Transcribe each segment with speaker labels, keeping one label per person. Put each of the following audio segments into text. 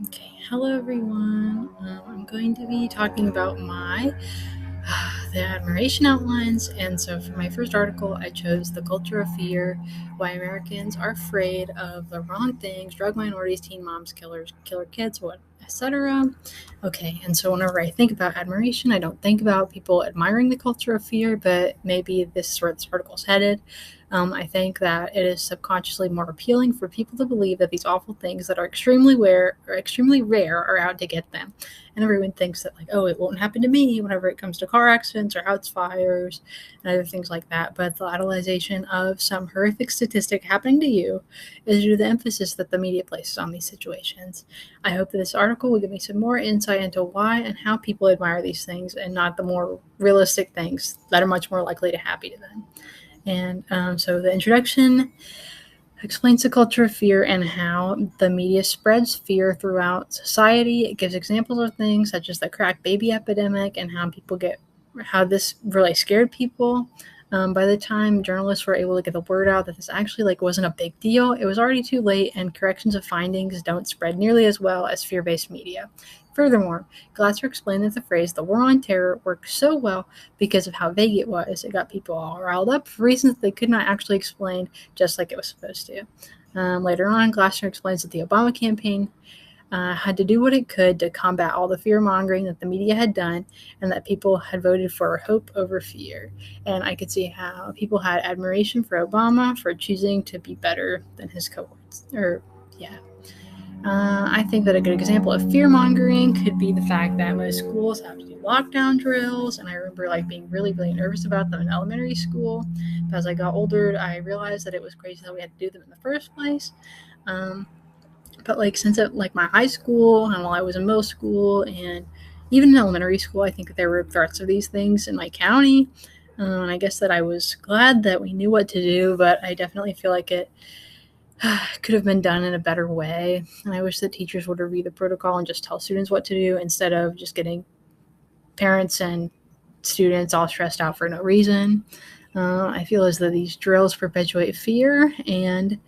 Speaker 1: Okay, hello everyone. I'm going to be talking about the admiration outlines. And so for my first article, I chose The Culture of Fear: Why Americans Are Afraid of the Wrong Things, Drug Minorities, Teen Moms, Killer Kids, etc. Okay, and so whenever I think about admiration, I don't think about people admiring the culture of fear, but maybe this is where this article is headed. I think that it is subconsciously more appealing for people to believe that these awful things that are extremely rare are out to get them. And everyone thinks that, like, oh, it won't happen to me whenever it comes to car accidents or house fires and other things like that. But the idolization of some horrific statistic happening to you is due to the emphasis that the media places on these situations. I hope that this article will give me some more insight into why and how people admire these things and not the more realistic things that are much more likely to happen to them. And so the introduction explains the culture of fear and how the media spreads fear throughout society. It gives examples of things such as the crack baby epidemic and how this really scared people. By the time journalists were able to get the word out that this actually wasn't a big deal, it was already too late, and corrections of findings don't spread nearly as well as fear-based media. Furthermore, Glasser explained that the phrase "the war on terror" worked so well because of how vague it was. It got people all riled up for reasons they could not actually explain, just like it was supposed to. Later on, Glasser explains that the Obama campaign had to do what it could to combat all the fear mongering that the media had done, and that people had voted for hope over fear. And I could see how people had admiration for Obama for choosing to be better than his cohorts. I think that a good example of fear mongering could be the fact that most schools have to do lockdown drills, and I remember being really, really nervous about them in elementary school. But as I got older, I realized that it was crazy that we had to do them in the first place. But since my high school and while I was in middle school and even in elementary school, I think that there were threats of these things in my county. And I guess that I was glad that we knew what to do, but I definitely feel like it could have been done in a better way. And I wish that teachers would review the protocol and just tell students what to do instead of just getting parents and students all stressed out for no reason. I feel as though these drills perpetuate fear, and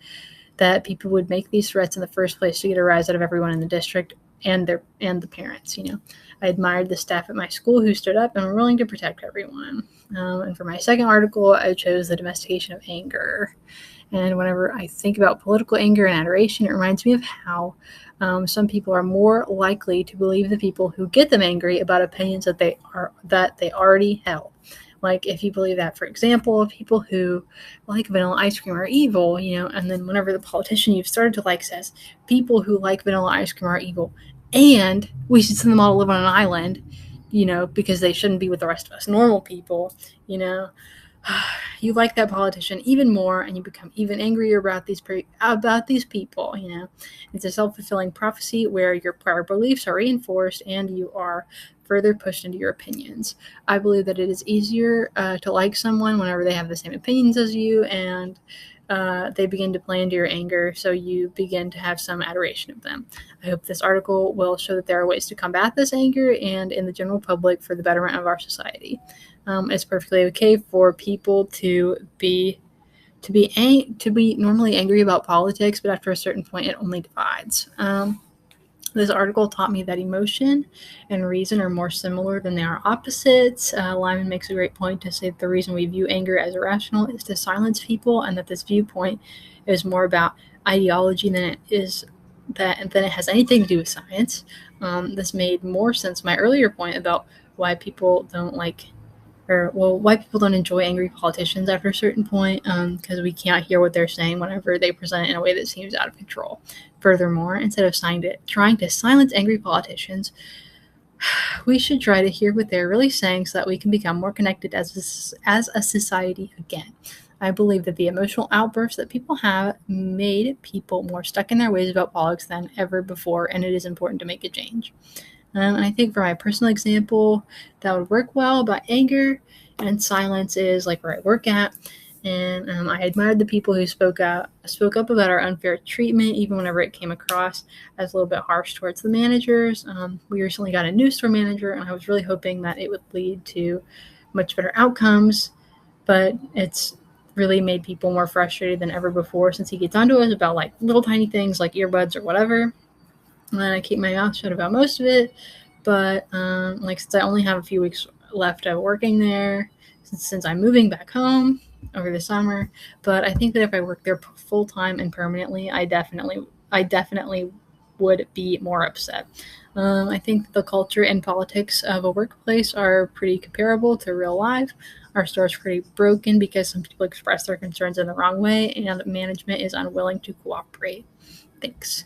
Speaker 1: that people would make these threats in the first place to get a rise out of everyone in the district and the parents. I admired the staff at my school who stood up and were willing to protect everyone. And for my second article, I chose the domestication of anger. And whenever I think about political anger and adoration, it reminds me of how some people are more likely to believe the people who get them angry about opinions that they already held. Like, if you believe that, for example, people who like vanilla ice cream are evil, and then whenever the politician you've started to like says people who like vanilla ice cream are evil, and we should send them all to live on an island, because they shouldn't be with the rest of us normal people, you like that politician even more, and you become even angrier about these people. It's a self-fulfilling prophecy where your prior beliefs are reinforced and you are further pushed into your opinions. I believe that it is easier to like someone whenever they have the same opinions as you, and they begin to play into your anger, so you begin to have some adoration of them. I hope this article will show that there are ways to combat this anger and in the general public for the betterment of our society. It's perfectly okay for people to be normally angry about politics, but after a certain point, it only divides. This article taught me that emotion and reason are more similar than they are opposites. Lyman makes a great point to say that the reason we view anger as irrational is to silence people, and that this viewpoint is more about ideology than it has anything to do with science. This made more sense to my earlier point about why people don't why people don't enjoy angry politicians after a certain point, because we can't hear what they're saying whenever they present it in a way that seems out of control. Furthermore, instead of trying to silence angry politicians, we should try to hear what they're really saying so that we can become more connected as a society again. I believe that the emotional outbursts that people have made people more stuck in their ways about politics than ever before, and it is important to make a change. And I think for my personal example, that would work well about anger and silence is like where I work at. And I admired the people who spoke up about our unfair treatment, even whenever it came across as a little bit harsh towards the managers. We recently got a new store manager, and I was really hoping that it would lead to much better outcomes, but it's really made people more frustrated than ever before since he gets onto us about little tiny things like earbuds or whatever. and I keep my mouth shut about most of it. But since I only have a few weeks left of working there, since I'm moving back home over the summer, but I think that if I work there full time and permanently, I definitely would be more upset. I think the culture and politics of a workplace are pretty comparable to real life. Our store's pretty broken because some people express their concerns in the wrong way, and management is unwilling to cooperate. Thanks.